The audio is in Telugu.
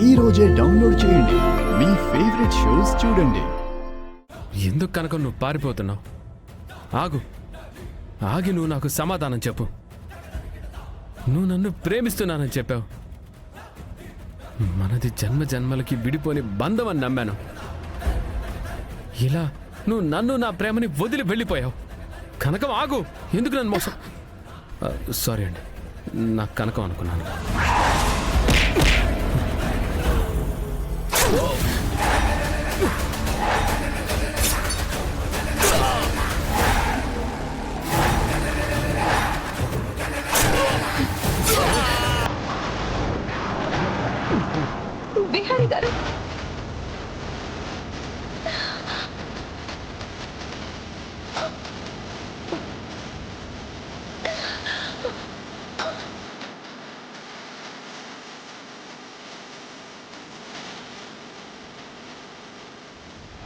ఈ రోజే డౌన్లోడ్ చేయండి. మీ ఫేవరెట్ షోస్ చూడండి. ఎందుకు కనుక నువ్వు పారిపోతున్నావు? ఆగు, ఆగి నువ్వు నాకు సమాధానం చెప్పు. నువ్వు నన్ను ప్రేమిస్తున్నానని చెప్పావు. మనది జన్మ జన్మలకి విడిపోని బంధం అని నమ్మాను. ఇలా నువ్వు నన్ను నా ప్రేమని వదిలి వెళ్ళిపోయావు. కనకం ఆగు, ఎందుకు నన్ను మోసం? సారీ అండి, నాకు కనకం అనుకున్నాను. బిహారీ గారు